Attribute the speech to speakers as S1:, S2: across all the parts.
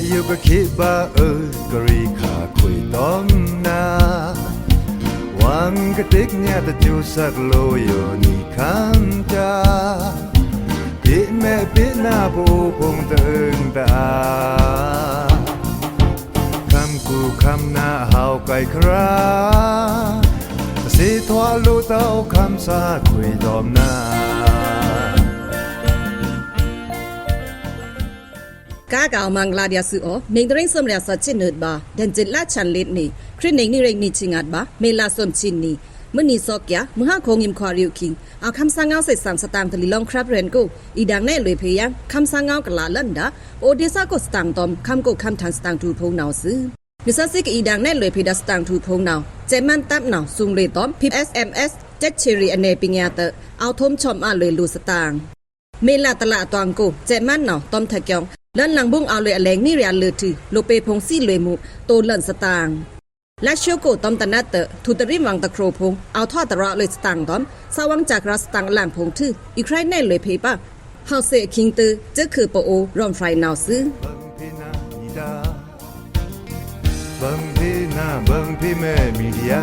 S1: อยู่ก็คิดบ้ากรีขาคุยต้มนาวังกระติกเนี่ยแต่จูสักโลอยู่นี่ข้างจาปิดแม่ปิดหน้าผู้พงตึงตาคำกูคำหน้าเฮาไก่คราสิทวาลูเต้าคำสาคุยต้มนาก
S2: ากาวมังลาเดียสืออ๋อเมงตริงสมเรียสัจจินุดบาเดนจิตลาชันลิดนี่ครินิงนี่เรงนี่ชิงัดบาเมลาสมชินนี่มื่อนี่ซอกยะมื่อห้าคงยิมควาริวคิงเอาคำสั่งเอาใส่สั่งสตางค์ทะลิลองครับเรนกูอีดังแน่เลยเพียงคำสั่งเอากะลาลันดาโอเดซ่าก็สตางค์ตอมคำกูคำทันสตางค์ทูพงนาวซื้อนิสัยสิกอีดังแน่เลยเพียงสตางค์ทูพงนาวเจมันตับนาวซุงเลยตอมพิบ SMS เจ็ดเชรีอเนปิญญาเตอเอาทมชมอาเลยลูสตางค์เมลาตละตวงกูเจมันนาวตอมทะเกียงลันหลังบุ้งเอาเลยอแลงนี่เรียนเลยถือโลเปพงซี่เลยมุโตเลินสตางและเชียวโกตอมตะนัดเตอทุตริวังตะโครพงเอาทอดตะระเลยสตางตอมสวังจากรัสตังหลังพงถืออีใครแน่เลยเพปะเฮาเสคิงตือจะคือปโอรอมไฟนาวซื้อ
S1: บังพี่นาบังพี่แม่มีเดีย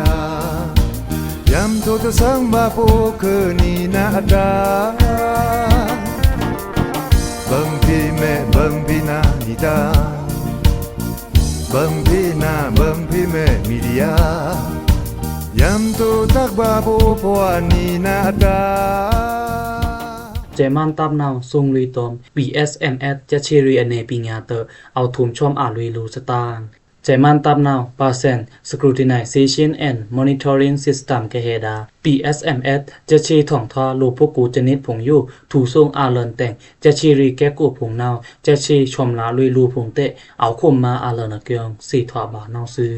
S1: ยำตัวจะสังบาปูคือนี่นาดาบังพี่แม่บังพี่นาดีดาบังพี่นาบังพี่แม่มีเดียยำตัวตักบาปูพวานีนาดา
S3: เจมันตับนาวทรงลุยตอม BSMS จะเชรีอเนปิญญาเตอเอาทุมชอมอาลุยลูสตางเจมันตับนาว Percent Scrutinization and Monitoring System กะเฮดา BSMS จะเชถ่องทอลูพวกกูจะนิดผงอยู่ถูส่งอาเลินแต่งจะเชรีแก้กูผงนาวจะเชชมลาลุยลูผงเตะเอาคมมาอาเลินเกียงสี่ถอบานาวซื้อ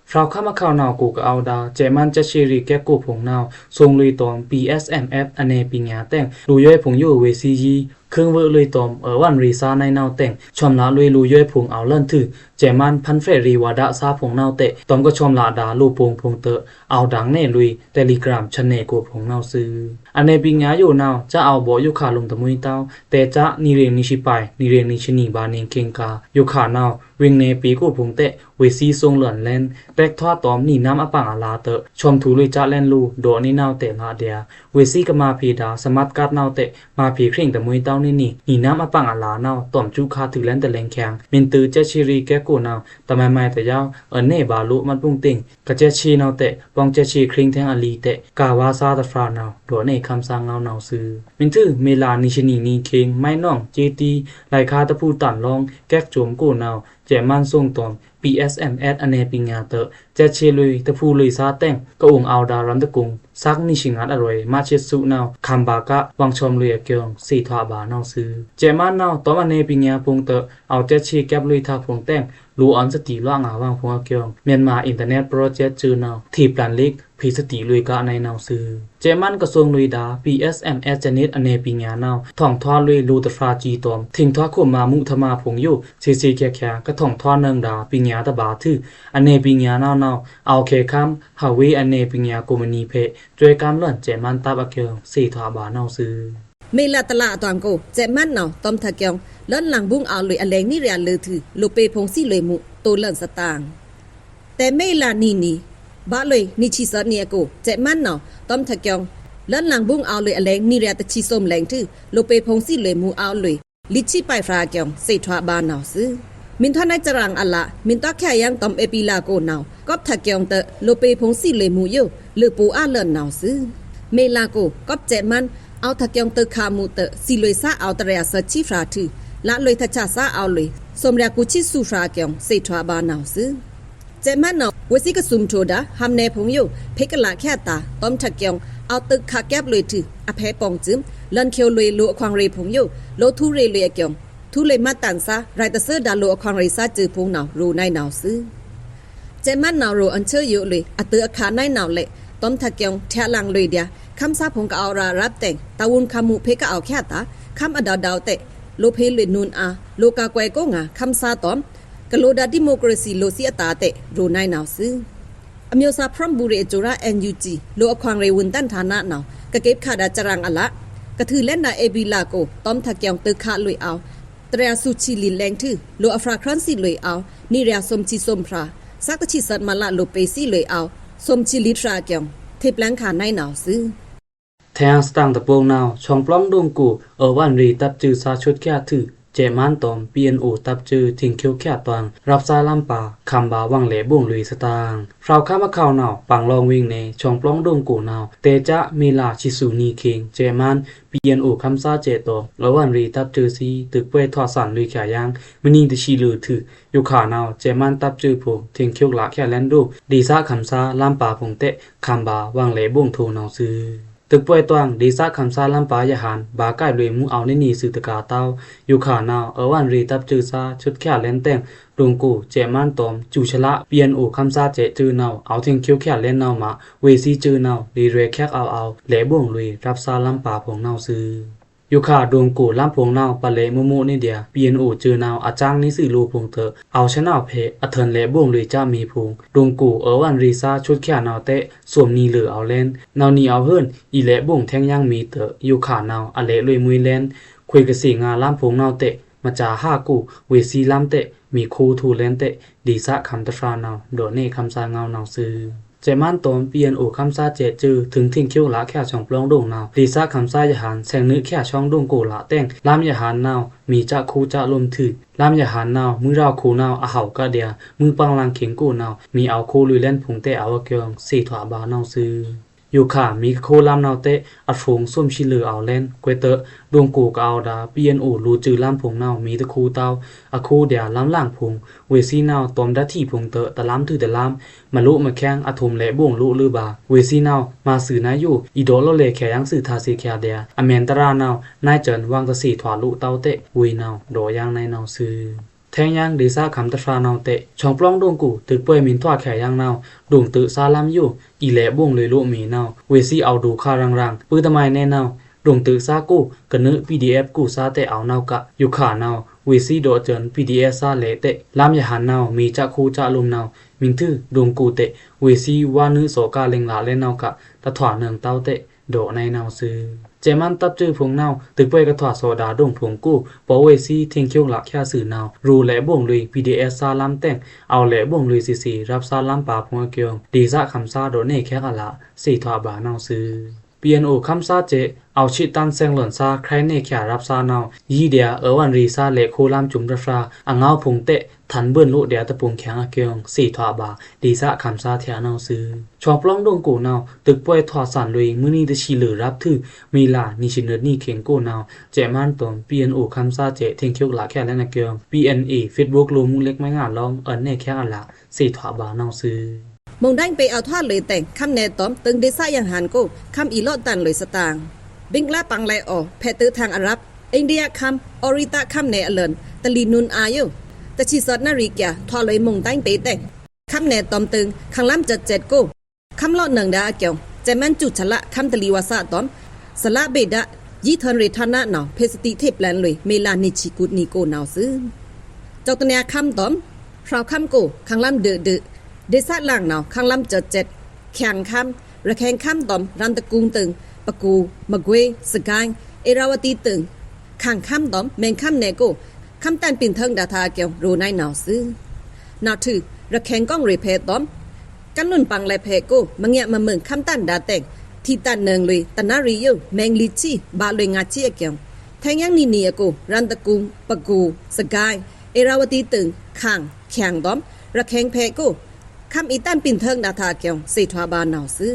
S3: ฟราวข้ามาข่าวนาวกูก็เอาดาเจมันจะเชรีแก้กูผงนาวทรงลุยตอม BSMS อเนปิญญาแต่งดูย่อยผงอยู่เวซียีเครื่องเวอลุยตอมวันรีซาในนาวแต่งชมลาลุยลูย่อยผงเอาเลิ่นถือเจมันพันเฟรีวาดาซาผงนาวเตะตอมก็ชมลาดาลูผงผงเตอเอาดังแน่ลุยเทเลกราฟชนเนกูผงนาวซื้ออเนปิญญาอยู่นาวจะเอาบ่อยู่ขาลงตะมุยเต้าแต่จะนิเรนิชิไปนิเรนิชนีบาเนงเกงกาอยู่ขานาววิงเนปีกูผงเตะเวซีทรงเหลือนแลนแตกทอดตอมนี่น้ำอปังอาลาเตอชมทูลุยจะแลนลูโดนี่นาวเตะลาเดียเวซีก็มาพีดาสมัดกัดนาวเตะมาพีเคร่งตะมุยเต้านี่น้ำอปังอาลานาวต่อมจูคาถือแลนแต่แรงแข็งมินตือเจชิรีแกกูนาวตะไมไม่แต่ยาวเน่บาลุมันปุ้งติงกะเจชีนาวเตะปองเจชีคริงแทงอลีเตะกาวาซาตะฟรานาวโดเน่คำสั่งเงานาวซื้อมินตือเมลานิชนีนีเคงไม่น้องเจตีไหลคาตะพูตันลองแก๊กโจมกูนาวเจมันส่งตอม BSMS อเนปิญญาเตเจเชลุยตะพูลุยซาแต่งกะองเอาดารันตะกุงซักนิชิงัดอร่อยมาเชสุนาวคัมบากะวังชมลุยเกียงสีทวาบานาวซื้อเจมันนาวตอมอเนปิญญาพงเตเอาเจเชแก็บลุยทาพงแต่งลูออนสติล่างาวางพงเกียงเมียนมาอินเทอร์เน็ตโปรเจกต์จือนาวทีปลันลิกพีสติลุยกะในนาวซื้อเจมันกระทรวงลุยดา BSMS จนิดอเนปิญญานาวท่องทอลุยลูตฟราจีตอมทิ้งทอขมมามุทมาพงอยู่ซีแค่กระท่องทอเนืองดาปิญญาตบาทืออเนปิญญานาวเอาเคคัมฮาวีอเนปิญญากุมณีเพจวยการล้วนเจมันตาบะเกียงสีทวาบานาวซื้อ
S2: เมลาตละตวงกูเจมันนาวตอมทะเกียงลันหลังบุ้งเอาเลยอแลงนี่เรียนเลยถือโลเปพงซี่เลยมุโตเลินสตางแต่เมลานี่บะเลยนิชิสะเนียกูเจมันนาวตอมทะเกียงลันหลังบุ้งเอาเลยอแลงนี่เรียตะชิสมแหลงถือโลเปพงซี่เลยมุเอาเลยลิชิไปฟราเกียงสีทวาบานาวซื้อมินทานายจรังอัลละมินตาแค่ยังตอมเอปิลาโกนาวก็ทะเกียงเตโลเปพงซี่เลยมุโยหรือปูอาเลินนาวซื้อเมลาโกก็เจมันเอาทะเกียงเตคามูเตสิลวยซาเอาตะเรียสชิฟราถือละเลยทะชาซาเอาเลยสมเรียกุชิสุฟราเกียงสีทวาบานาวซื้อเจมันนาวเวสิกสุมโทดาฮัมเนพงโยเพกละแค่ตาตอมทะเกียงเอาตึกขาแก็บเลยถืออภัยปองจึมลันเคียวเลยโลควางเรพงโยโลทุเรเลยเกียงทุเลยมาตันซาไรตะเซอดาโลควางเรซาจือพงนาวรูในนาวซื้อเจมันนาวรูอันเชยอยู่เลยอตืออาคาในนาวเละต้มทะเกียงแทลังเลยเดียคำซาพงก็เอารารับแต่งตาวุนคามุเพก็เอาแค่ตาคำอดาวเตะโลเพลนูนอาโลกาแควก็งาคำซาตอมกะโลดาดิโมคราซีโลซีอตาเตะรูในนาวซื้ออเมียวซาพรอมบุเรจูรา NUG โลอควางเรวุนตันฐานะนาวกะเก็บขาดาจรังอะละกะถือเล่นนาเอบิลาโกต้มทะเกียงตึกขาลุยเอาต ตราสุชิลินแรงทื่อโลอัฟราครันสิเลยเอานี่เรียสมชิสมพราสักตะชิสัตมาละโลเปสิเลยเอาสมชิลิตราเกียงเทปแรงขาในหนาวซื้อ
S3: แทงสตางตะโปงนาวช่องปล้องดงกูวันรีตับจือซาชุดแค่ถือเจมันตอม PNO ตับจือทิ้งเขียวแค่ตวงรับซาลัมปาคำบาวังเหลบ่งลุยสตางฟราวข้ามะข่าวนาวปังลองวิ่งในช่องปล้องดงกูนาวเตจะมีลาชิสุนีคิงเจมัน PNO คำซาเจโตวันรีตับจือซีตึกเป้ทอสันลุยแขยางมณีตะชีลือถืออยู่ขานาวเจมันตับจือผงทิ้งเขียวละแค่แลนดูดีซาคำซาลัมปาผงเตะคำบาวังเหลบ่งโทนาวซื้อตึกป่วยตวงดีซาคำซาลัมปายาหารบาไก่เลยมูเอาในนีสือตะกาเต้าอยู่ขานาววันรีตับจือซาชุดแค่เล่นแต่งดงกูเจมันตอมจูชละเปลี่ยนคำซาเจจือนาวเอาทิ้งเขียวแค่เล่นนาวมาเวซีจือนาวดีเรแคกเอาแหลบ่งลุยรับซาลัมปาผงนาวซื้ออยู่ขาดวงกูล่ำพงนาวปะเลมุมุนี่เดียเปลี่ยนจือนาวอาจางนี่สื่อรูพงเถอเอาชนะเพอเทินแหลบ่งลุยจ้ามีพงดงกูวันรีซาชุดแค่นาวเตะสวมนีเหลือเอาเล่นนาวนีเอาเฮิรนอีแหลบ่งแทงย่างมีเถออยู่ขานาวอเลลุยมุยเล่นคุยกะสีงาล่ำพงนาวเตะมาจาห้ากูเวซีล่ำเตะมีคูทูเล่นเตะดีซะคำตะฟานาวโดเน่คำซาเงานาวซื้อเจมันตอมเปลี่ยนคำซาเจจือถึงทิ้งคิ้วละแค่ช่องปล้องดงนาวดีซาคำซายาหารแสงนึกแค่ช่องดงโกละแต่งลามยาหารนาวมีจะคูจะลมถือลามยาหารนาวมือเราคูนาวอาเหากะเดียมือปังลังเข็งกูนาวมีเอาคูลุยเล่นผงเตะเอาเกียงสี่ถวาบานาวซื้ออยู่ค่ะมีโคลามนาวเตะอัดฟงส้มชิลือเอาเล่นกวยเตะดวงกูกเอาดาเปลี่ยนรูจือลามผงนาวมีตะคูเต้าอะคูเดียลามล่างผงเวซีนาวตอมดาที่ผงเตะตะลามถือตะลามมาลุมาแข้งอะทมและบ่งลุลือบาเวซีนาวมาสื่อนาอยู่อีโดโลเลแขยังสื่อทาซีแคเดียอเมนตรานาวนายเจินวางตะสีถวาลุเต้าเตะวีนาวโดยังในนาวซื้อแทงยังดีซาคำตะฟานาวเตะช่องปล้องดวงกูตึกเปื่อยมินทวาแขยังนาวดวงตือซาลามอยู่อีแหลบ่งเลยลุมีนาวเวซีเอาดูคารังปื้อตะไมแน่นาวดวงตือซากูกะนึ PDF กูซาเตะเอานาวกะอยู่ขานาวเวซีโดเจิน PDF ซาเลเตะลามยาหันนาวมีจะคูจะลุมนาวมิงทื่อดวงกูเตะเวซีวานึโสกาเลงลาเล่นนาวกะตะถวาเนืองเต้าเตะโดในนาวซื้อเจมันตับจื้อพงนาวตึกเป่ยกระถวาโซดาดงพงกู้ปอเวซีทิ้งเขียวหลักแค่สื่อนาวรูและบ่งลุย PDS ซาลัมแต่งเอาและบ่งลุยซีรับซาลัมปาพงเกียงดีซะคำซาโดเน่แค่กะละสี่ถวาบานาวซื้อPNO คำซาเจเอาชิตันเซงหล่นซาใครเน่แค่รับซานาวยีเดียวันรีซาเลโคลามจุมระฟราอ่างเงาพงเตะทันเบิ้นลุเดียตะปุงแข็งเกียงสี่ถวาบาดีซะคำซาเทียนาวซื้อช่องปล้องดงกูนาวตึกป่วยถอดสันลุยมื้อนี้ตะชีเหลือรับถือมีลานิชิเนนี่เข็งกูนาวเจมันตอม PNO คำซาเจเทงเคียวละแค่และนะเกียง PNA Facebook รูมุงเล็กไม่งานลองเน่แค่อะละสี่ถวาบานาวซื้อ
S2: มงดังไปเอาทอดเลยแต่งคำแนตอมตึงเดซ่าอย่างหันกูคำอีลอดตันเลยสตางบิงลาปังไลออแพตือทางอาหรับอินเดียคำออริตาคำแนอเลินตะลีนุนอายุตะชิสอดนาริกยาทอเลยมงดังไปแต่งคำแนตอมตึงขังล้ำจัดกูคำลอดหนังดาเกี่ยวใจมันจุฉละคำตะลีวาซาตอมสละเบดะยี่ทันเรทานะหนอเพสติเทพแลนเลยเมลานิชิกุดนิโกนาวซื้อเจ้าตะเนียคำตอมพราวคำกูขังล้ำเดเดซ่าล่างหนาวข้างลำเจ็ดแข่งคำระแข่งคำตอมรันตะกุงตึงปะกูมะเกวสกายเอราวตีตึงข้างคำตอมแมงคำเนโกคำตันปินเทิงดาทาเกียวรูในหนาวซื้อนาถือระแข่งก้องเรเพตอมกันนุ่นปังไลเพโกมังเงะมาเมืองคำตันดาเต็งที่ตันเนืองเลยตนาริโยแมงลิชีบาเลยงาชีเกียวแทงยังนี่โกรันตะกุงปะกูสกายเอราวตีตึงข้างแข่งตอมระแข่งเพโกคำอีตันปินเทิงดาทาเกียวเศษวาบานาวซื้อ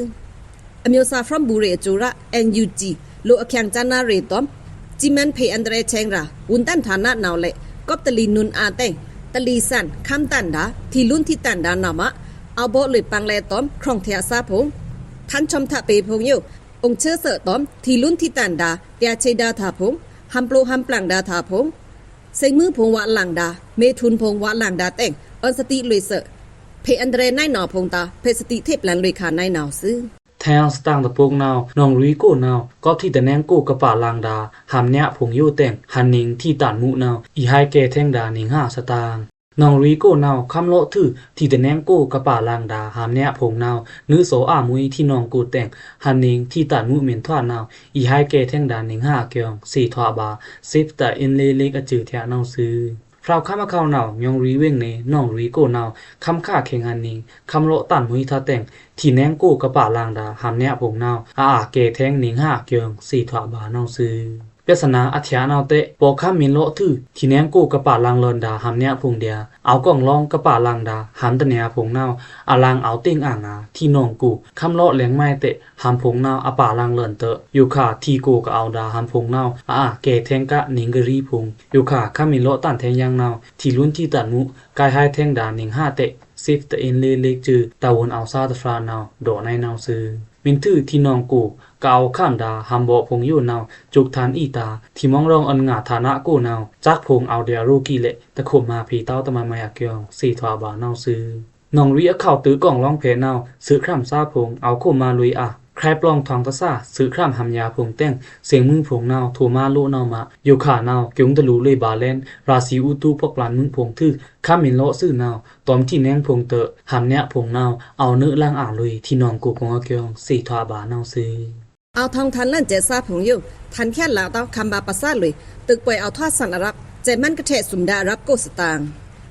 S2: อเมียวซาฟรัมบูเรจูระ NUG โลอแข่งจันนาเรตอมจิมันเพอันเดรเชงราวุนตันฐานะนาวเละกอบตะลีนุนอาเตงตะลีสันคำตันดาที่ลุ่นที่ตันดานามะเอาโบเลยปังแลตอมครองเทียซาพงท่านชมทะเปพงโยองเชื่อเสตอมที่ลุ่นที่ตันดาเตียเชดาทาพงฮัมโปรฮัมปลังดาทาพงใส่มือพงวะหลังดาเมทุนพงวะหลังดาเตงออนสติเลยเสเพอันเดรนายหนอพงตาเพสติเทพแลนเลยขานายหนาวซื้อ
S3: แทงสตางตะพงนาวนองรุยกูนาวก็ที่ตะแนงกูกระป่าลางดาหามเนะผงยู่แต่งหันนิงที่ตานมุนาวอีไฮเกแทงดานิง5สตาง น้องรีโก้นาวคำโลถือที่ตะแนงโก้กะป่าลางดาหามแนะผงนาวนื้อโสอามุยที่น้องกูแต่งหันนิงที่ตัดมุเหม็นทวานาวอีไฮเกแท่งดานนิงห้าเกียงสี่ทวาบาซิฟแต่อินเลเล็กอจือแทนาวซื้อฟราวข้ามาเข้านาวยองรีเวงเนน้องรีโก้นาวคำค่าเข่งหันนิงคำโลตันมุยท่าแต่งที่แนงโก้กะป่าลางดาหามแนะผงนาวเกแท่งนิงห้าเกียงสี่ทวาบานาวซื้อเปสนาอัธยานาวเตะปอข้ามมินโลถือที่แนงโก้กะป่าลางเลินดาหามแนะผงเดียเอากล่องลองกะป่าลางดาหามตะเนียผงนาวลางเอาเต็งที่น้องกูคำโลแหลงไม้เตะหามผงนาวป่าลางเลินเตะอยู่ค่ะที่กูกะเอาดาหามผงนาวเกแทงกะนิงกะรีผงอยู่ค่ะข้ามมินโลตันแทงยังนาวที่ลุ้นที่ตัดมุกายให้แทงดานิงห้าเตะซิฟตะเอ็นเลเล็กจือตาวนเอาซาตะฟรานาวโดในนาวซื้อมินทื่อที่น้องกูกเอาข้ามดาหามบ่พงอยู่นาวจุกทานอีตาที่มองรองอันงาฐานะกูนาวจักพงเอาเดียรูกีเละตะขบมาผีเต้าตะมามายาเกียงสี่ทวาบานาวซื้อน้องเรียเข้าตื้อกล่องร้องเพนาวซื้อคร่ำซาพงเอาโคมาลุยใครปลองทองตะซ่าซื้อคร่ำหำยาพงแต่งเสียงมึงพงนาวโทมาโลนาวมาอยู่ขานาวเกียงตะลูเลยบาเลนราศีอุตุพกลานมึงพงทื่อข้ามินโลซื้อนาวตอมที่แนงพงเตะหำเนะพงนาวเอาเนื้อล่างลุยที่น้องกูกงเกียงสี่ทวาบานาวซื้อ
S2: เอาทองทันเล่นเจซาผงอยู่ทันแค่ลาวเต้าคำบาปะซาเลยตึกป่วยเอาทอดสันอรับเจมันกระเทสุมดารับโกสตาง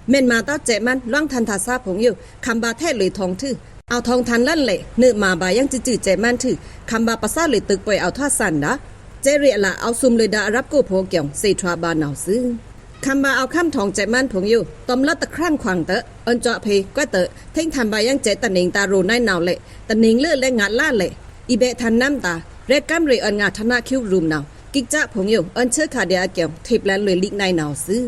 S2: เม่นมาเต้าเจมันล่องทันทาซาผงอยู่คำบาเทศเลยทองทื่อเอาทองทันเล่นเลยเนื้อมาบายังจืดเจมันทื่อคำบาปะซาเลยตึกป่วยเอาทอดสันนะเจเรียละเอาซุมเลยดารับโกโพเกี่ยวสี่ทวาบานเอาซื้อคำบาเอาคำทองเจมันผงอยู่ตอมละตะครั่งขวางเตะอันเจาะเพก็เตะทิ้งทำบายังเจตะนิงตาโรนายนาวเลยตะนิงเลือดและงัดล่าเลยอีเบทันน้ำตาเรดกัมเรอันงาธนาคิวรูมนาวกิกจ้าผงอยู่อันเชื่อขาเดียเกี่ยวทิพแลนเลยลิกในนาวซื้อ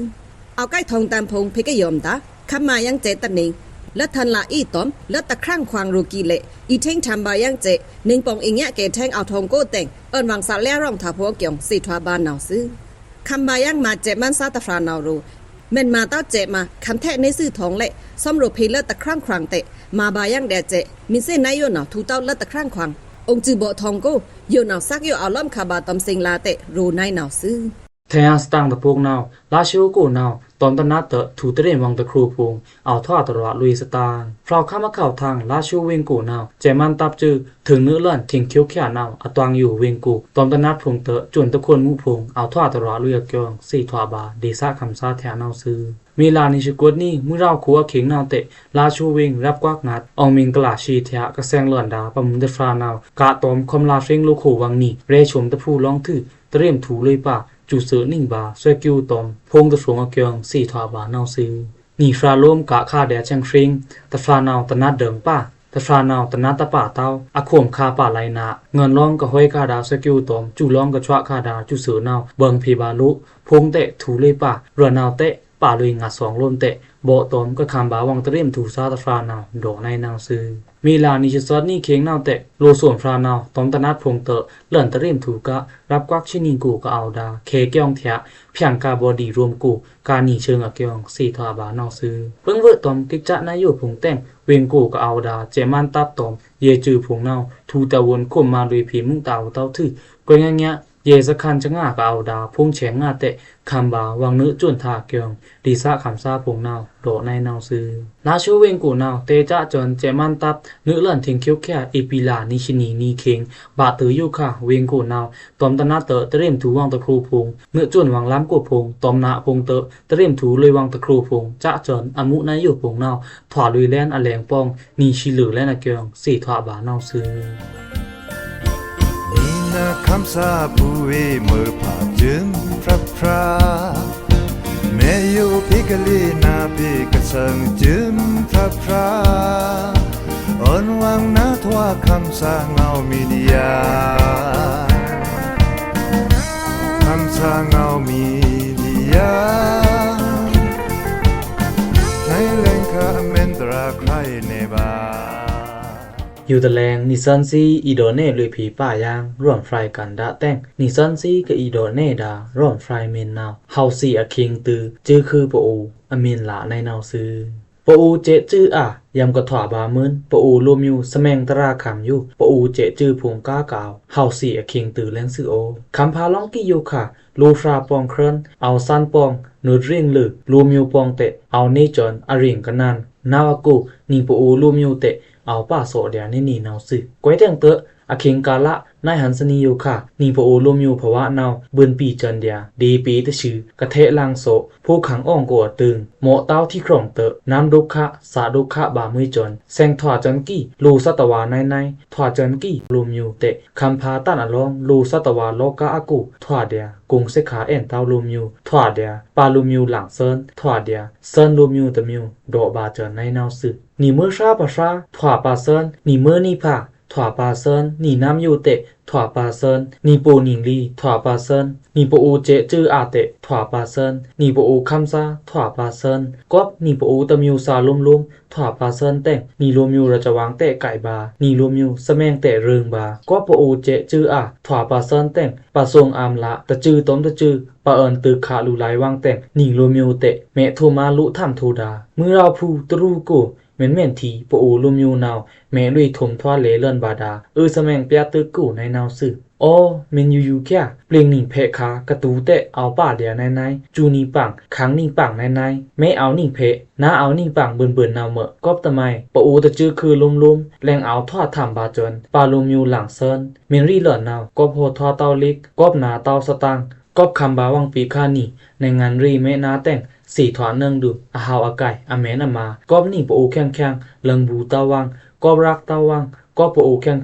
S2: เอาใกล้ทองตามพงเพกยอมตาคำมายังเจตะนิงและทันละอีตอมและตะครั่งควางรูกีเละอีเท่งทำบายังเจนิงปองอีเงี้ยเกแทงเอาทองโก้แต่งเอินวังสาแล่ร่องถาพัวเกี่ยวสี่ทวาบานนาวซื้อคำบายังมาเจมันซาตะฟรานาวรูเม่นมาเต้าเจมาคำแทะในซื้อทองเละซ่อมรูพีและตะครั่งควางเตะมาบายังแดเจมิเส้นนายโยนาวทูเต้าและตะครั่งควางองค์จือบ่ทองโก้โยนาวซักโยเอาล้อมคาบาตอมสิงลาเตะรูในนาวซื้อ
S3: แทงสตางตะพวกนาวลาชิโอกูนาวตอนตนาเตะถูเตเรนวังตะครูพงเอาทอดตลอดลุยสตางฟราวข้ามาเข้าทางลาชิโอเวงกูนาวเจมันตับจือถึงเนื้อเลื่อนทิ้งเคี้ยวแค่นาวตวางอยู่เวงกูตอนตนาพงเตะจวนตะควรมุพงเอาทอดตลอดลุยเกียงสี่ทวาบาเดซ่าคำซาแทนาวซื้อมีลานิชกวดนี่มือเราขัวเข่งนาวเตะลาชูเวงรับกวักงัดอองมิงกลาชีเทะกระแซงเลื่อนดาปมุนเดฟรานาวกะตอมคอมลาเฟงลูกโขวังนี่เรชมตะพูร้องถือเตรียมถูเลยป่าจูเสือนิ่งบาสวยกิวตอมพงตะสวงเกียงสี่ทวาบานาวซื้อนี่ฟราโลมกะคาแดช่างฟริงตะฟรานาวตะนัดเดิมป่าตะฟรานาวตะนัดตะป่าเต้าอะข่วมคาป่าไหลนาเงินร้องกะห้อยคาดาสวยกิวตอมจูร้องกะชวะคาดาจูเสือนาวเบิงพีบาลุพงเตะถูเลยป่าเรือนาวเตะป่าลุยงัดสองลมเตะโบตอมก็คำบาวังเตรียมถูซาตะฟรานาวโดในนาวซื้อมีลานิชซอดนี่เค้งนาวเตะโลส่วนฟรานาวตอมตะนัดพงเตะเลื่อนเตรียมถูกะรับกวักชินิงกูก็เอาดาเคเกียงเถะเพียงกาบอดีรวมกูกาหนีเชิงเกียงสี่ทวาบานาวซื้อเพิ่งเวอตอมกิจจะนายโยพงแต่งเวงกูก็เอาดาเจมันตับตอมเยจือพงนาวทูตะวนข่มมาลุยผีมุงตาวเต้าถือกวยเงี้ยเยสคันจะง่ากเอาดาพงแฉงง่าเตะคำบาวังเนื้อจวนทาเกียงดีซาคำซาพงนาวโดในนาวซื้อลาชูเวงกูนาวเตจะจนเจมันตับเนื้อเลื่อนทิ้งเคี้ยวแค่อีปีลานิชินีนีเค็งบาตือยุค่ะเวงกูนาวตอมตนาเตะเตรียมถูวังตะครูพงเนื้อจวนวังล้ำกูพงตอมนาพงเตะเตรียมถูเลยวังตะครูพงจะจนอมุนายอยู่พงนาวถอดลุยแลนอแหลงปองนีชิลือและนาเกียงสี่ทวาบานาวซื้อ
S1: นาคำสาบูเอเมื่อผ่าจึงพระพราแม่อยู่พิกลีนาพิกสังจึงพระพราอ่อนวังนาทว่าคำสาเงามีดียาคำสาเงามีดียาในแหล่งข้าเมนตราใครในบ้า
S3: อยู่ตะแลงนิซันซีอีโดเน่ลุยผีป่ายางร่วมไฟกันดะแต้งนิซันซีกับอีโดเน่ดาร่วมไฟเมนนาวเฮาซีอะคิงตือจื้อคือปะอูอเมนละในนาวซื้อป อูเจจื้ออ่ะยำกระถวบามืนปอูรวมอยู่สแมงตราขำอยู่ปอูเจจื้อผงก้ากาวเฮาสีอเคียงตือเล่นซื้อโอคำพาล่องกี้อยู่ค่ะลูฟราปองเครนเอาซันปองนูดเรียงลือรวมอยู่ปองเตะเอาเนจอนอาริงกันนันนาวกูนี่ปอูรวมอยู่เตะเอาป้าโสเดียนี่นาวซื้อก้อยเตียงเตอะอเคียงกาละนายหันสนีอยู่ค่ะนี่ปอูรวมอยู่ภาวะนาวเบือนปีจันเดียดีปีตะชื่อกระเทะลางโสผู้ขังอ่องกัวตึงโมเต้าที่ครองเตอะน้ำดุขะสาดุขะบามือจนแซงถอดจันกี้ลูสัตวาในถอดจันกี้รวมอยู่เตะคำพาตันอลองลูสัตวาโลกะอากูถอดเดียกุงเสขาเอ็นเต้ารวมอยู่ถอดเดียปาลูมิวหลังเซินถอดเดียเซินรวมอยู่ตะมิวโดบาเจนในนาวสึนี่เมื่อชาปะชาถอดปาเซินนี่เมื่อนี่ผาถอดปาเซินนี่น้ำอยู่เตะถอดปาเซินนี่ปูนิงลีถอดปาเซินนี่ปูอูเจจื้ออาเตะถอดปาเซินนี่ปูอูคำซาถอดปาเซินกอบนี่ปูอูตะมิวซาลุ่มถอดปาเซินเตะนี่รวมอยู่ระจะวางเตะไก่บานี่รวมอยู่สแมงเตะเริงบากอบปูอูเจจื้ออาถอดปาเซินเตะปาทรงอามละตะจื้อต้มตะจื้อปาเอินตึกขาลูไหลวางเตะนี่รวมอยู่เตะเมโทมาลุทำโทดามือเราพูตรูกูเหม็นทีปอูลุมยูนาวแม่ลุยถมทอเลเลินบาดาสแมงเปียตึกกูในนาวซึโอเมนยูแค่เปล่งหนิงเพคากระตูเตะเอาป่าเดียในจูนีปังขังนิ่งปังในไม่เอานิ่งเพน้าเอานิ่งปังเบิ่นนาวเมกอบตะไมปอูตะจื้อคือลุมแรงเอาทอดทำบาจนปาลุมยูหลังเซินเมนรีเลินนาวกอบโหทอเตาลิกกอบนาเตาสตังกอบคำบาวังปีคานี่ในงานรีเมนาแต่งสี่ถอนเนืองดูอาหาวอาไก่อเมนอามากอบนี่ปอูแข้งเลิงบูตาวังกอบรักตาวังก็ปอูแข้ง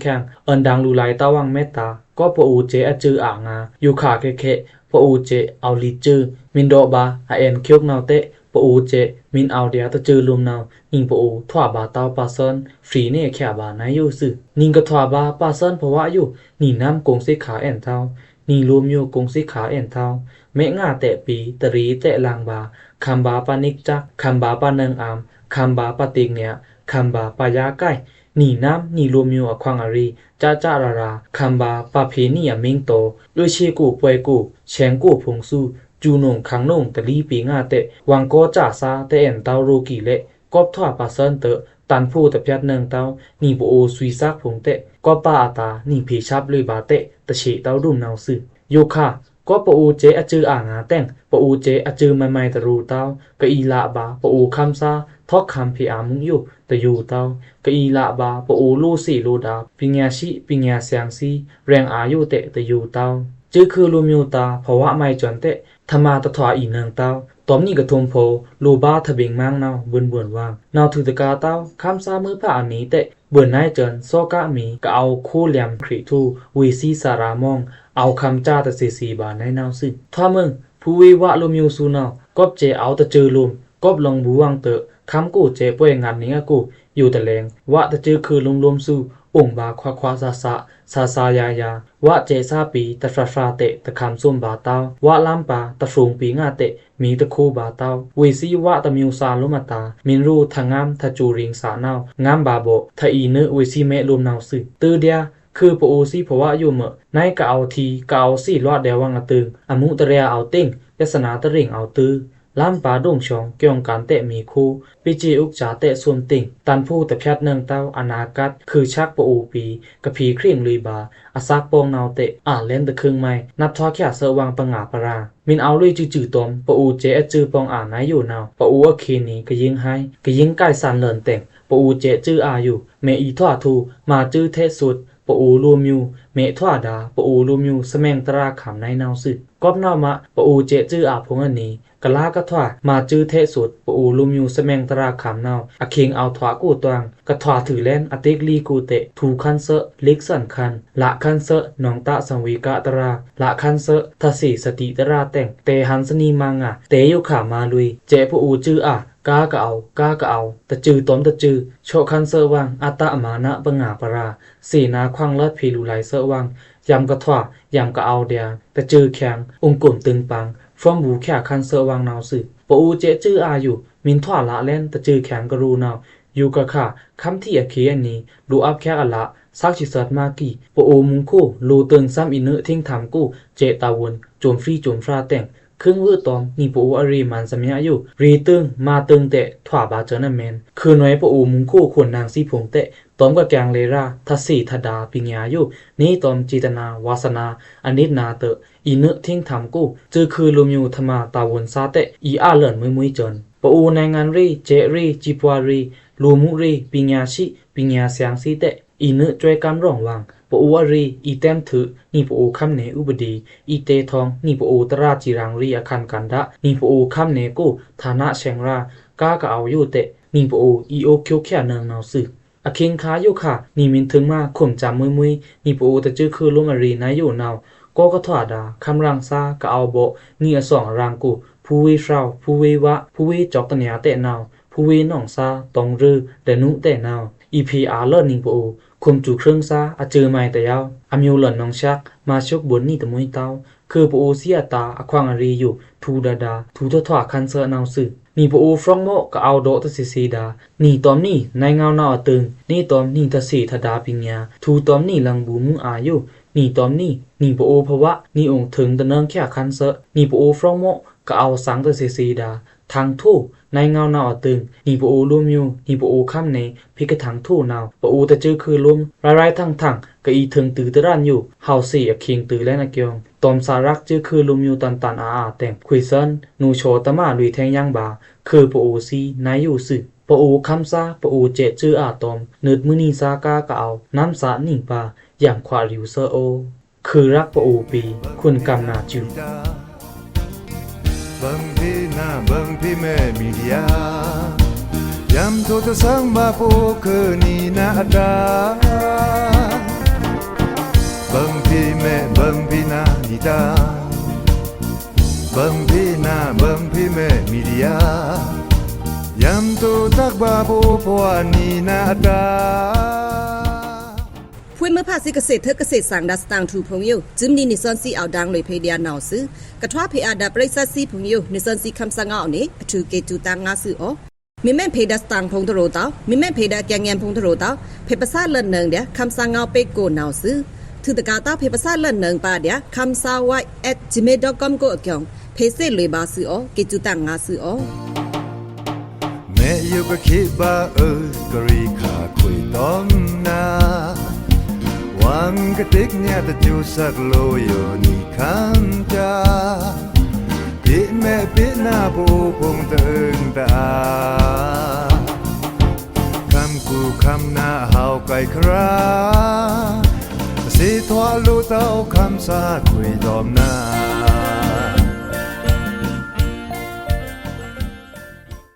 S3: เอินดังลูไลตาวังเมตตาก็ปอูเจอจืออ่างาอยู่ขาเคปอูเจเอาลีจือมินโดบาอาเอ็นคิกนาวเตปอูเจมินเอาเดียตะจือลุมนาวนิงปอูถวบาตาปาเซินฟรีเน่แค่บานายอยู่ซึนิงกะถวบาปาเซินเพราะว่าอยู่นี่น้ำกงสิขาเอ็นเท้านี่รวมอยู่กงสิขาเอ็นเท้าเมง่าเตะปีตรีเตะลางบาคำบาปานิกจักคำบาปาเนิงอามคำบาปาติงเนี่ยคำบาปายาใกล้นี่น้ำนี่รวมอยู่อควางอารีจ้าราคำบาปาเพนี่ยมิงโตด้วยเชกูป่วยกูแฉงกูพงสู้จูนงคังนงตะลีปีง่าเตะวังโกจ่าซาเตเอ็นเตาโรกิเละกอบทอดปาเซินเตะตันผู้ตะเพียดเนิงเตานี่ปโอซุยซักผงเตะก็ปาอาตานี่ผีชับเลยบาเตะตะเฉเตารุ่มนาวซึโยคะก็ปอูเจอจืออ่างาแต่งปอูเจอจือไม่ตะรูเต้ากะอีละบาปอูคำซาทอกคำพีอามุงอยู่ตะอยู่เต้ากะอีละบาปอูลูสีลูดาปิญญาชิปิญญาเสียงซีแรงอายุเตะตะอยู่เต้าจื้อคือลูมิวตาภาวะไม่จนเตะธรรมาตะถวอีเนืองเต้าตอมนี่กระทมโพลูบ้าทะเบงมังนาวบ่นว่างนาวถือตะกาเต้าคำซามือผ้าอันนี้เตะเบื่อนายจนโซกะมีก็เอาคู่เหลี่ยมคริทูวีซีสารามองเอาคำจ้าตะสีบาในนาวซึถ้ามึงผู้วิวะลุมยูซูนาวกอบเจเอาตะจือลุมกอบลงบูวังเตะคำกูเจป่วยงานนี้กูอยู่ตะแลงวะตะจือคือลุมสู้องบาควาซายาวะเจซาปีตะฟราเตะตะคำซุ่มบาเต้าวะล้ำปาตะสูงปีงาเตะมีตะคูบาเต้าวิซีวะตะมิวซาลุมาตามินรูทางามทะจูริงสานาวงามบาโบทะอีเนวิซีเมลุมนาวซึตือเดียคือปอูซีเพราะว่าอยู่เมื่อนายกะเอาทีกะเอาซี่รอดเดวังอะตึงอมุตะเรียเอาติ้งยศนาตะริงเอาตือล้ำปาดงชองเกี่ยงการเตะมีคู่ปิจีอุกจาเตะส่วนติ่งตันผู้ตะเพียดเนืองเต้าอนากัดคือชักปอูปีกะพีครีงลุยบาอาซักปองนาวเตะเล่นตะครึ่งไม่นับทอแค่เสวังปังงาปรามินเอาลุยจื่อตอมปอูเจอจือปองนายอยู่นาวปอูอเคนีก็ยิงให้ก็ยิงใกล้สันเลินเต่งปอูเจจื้ออยู่เมอีทอทูมาจื้อเทสุดปอูรวมอยู่เมทวดาปอูรวมอยู่สแมงตราขำในนาวซึกอบนาวมะปอูเจจื้อพงอันนี้กะลากะถวมาจื้อเทสุดปอูลุมอยู่สแมงตราขำนาวอเคงเอาถวากูตวงกะถวาถือเล่นอติกลีกูเตะทูคันเซลิกสันคันละคันเซนองตะสังวีกะตราละคันเซทสีสติตราแต่งเตหันสนีมังเตยุขามาลุยเจปอูจื้อกากะเอาตะจือต้มตะจือโชคันเซวังอัตตะมานะปังงาปราสีนาควังเลิศพีลุไลเซวังยำกะถวายำกะเอาเดียตะจือแข็งองกลุ่มตึงปังฟอมบูแค่คันเซวังนาวซึปอูเจจื้ออยู่มินถวาละเล่นตะจือแข็งกะรูนาวอยู่กะค่ะคำที่อเคอันนี้รูอับแค่อะละซักชิสัดมากี่ปอูมุงคู่รูตึงซ้ำอินึทิ้งทำกู้เจตาวนโจมฟรีโจมฟราแต่ง ครึ่งวือตอมนี่ปูอรีมันสมัยอยู่รีตึงมาตึงเตะถว่าบาเจอนั่นแมนคือน้อยปูมุงคู่ควรนางซีผงเตะตอมกับแกงเลราทัศสีทดาปิญญาอยู่นี่ตอมจิตนาวาสนาอนิจนาเตอีเนทิ้งทำกูจือคือลุมยูธรรมาตาวนซาเตอีอาเลินมุยจนปูในงานรีเจรีจิปวารีลูมุรีปิญญาชิปิญญาเสียงซีเตอีเนจวยกำร้องวางปูวรีอีเต็มถือนี่ปูคำเนอุบดีอีเตทองนี่ปูตราจิรังรีอคันกันดะนี่ปูคำเนกูฐานะเชงรากากะเอาอยู่เตนี่ปูอีโอคิวแค่เนืองนาวซึอคิงคาอยู่ค่ะนี่มินถึงมาข่มจำมุยนี่ปูแต่จื้อคือลุมรีนายอยู่นาวก็ถวดาคำรังซากะเอาโบนี่อสองรังกูผู้วิชาวผู้วิวะผู้วิจอกตะเนียเตนาวผู้วิหนองซาตองรือเดนุเตนาวอีพีอาเลิศนิงปูคุมจูเครื่องซาอาจือไม่แต่ยาวอามิวหล่นน้องชักมาชกบนนี่ตะมุยเตาคือปูเสียตาอควางอารีอยู่ทูดาดาทูทถวคันเซนาวซึนี่ปูฟรองโมก็เอาโดตะซีดานี่ตอมนี่ในเงาหน้าตึงนี่ตอมนี่ตะสีทดาปิญญาทูตอมนี่ลังบูมุอายุนี่ตอมนี่ปูภวะนี่องถึงตะเนิงแค่คันเซนี่ปูฟรองโมก็เอาสังตะซีดาทางทู่ในเงาหน้าตึงนี่ปูรวมอยู่นี่ปูค่ำในพิกถังทู่นาวปูแต่จื้อคือรวมรายทั้งก็อีถึงตือตะรันอยู่เฮาสี่อคิงตือและนะเกียงตอมสารักจื้อคือรวมอยู่ตันอาแต่งคุยเซินนูโชตะมาลุยแทงย่างบาคือปูซีนายอยู่สึปูคำซาปูเจจื้อตอมนึดมือนีซากากะเอาน้ำสานิ่งปาอย่างควาริวเซโอคือรักปูปีคุณกำนาจู
S1: บังพี่นาบังพี่แม่มีเดียยามโทษสังบาปูคือนี่นาดาบังพี่แม่บังพี่นานิดาบังพี่นาบังพี่แม่มีเดียยามโทษตักบาปูพวานี่นาดา
S2: พูดเมื่อภาษีเกษตรเธอเกษตรสั่งดัสตังทูพงยูจึมดีนิซอนซีเอาดังเลยเพเดียนาวซื้อกระทว่าเพอาดับไรซัสซีพงยูนิซอนซีคำสั่งเอาเนี่ยถูกเกจูตังงาซื้ออ๋อมีแม่เพดัสตังพงตโรตามีแม่เพดาแกงเงินพงตโรตาเพภาษาเลินเนิงเดียคำสั่งเอาไปโกนาวซื้อถือตะกาตาเพภาษาเลินเนิงปาเดียคำสาวาย@gmail.com ก็เกี่ยวเพเซเลยบาซื้ออ๋อเกจูตังงาซื้ออ๋อ
S1: แม่อยู่ก็คิดว่ากรีขาคุยต้องนาวังกะติกเนี่ยตะจูสักโลโยนี่คันจาปิแม่ปิหน้าปูพงตึงตาคำกูคำหน้าเฮาไก่คราสิทวาลูเต้าคำสาคุยดอมนา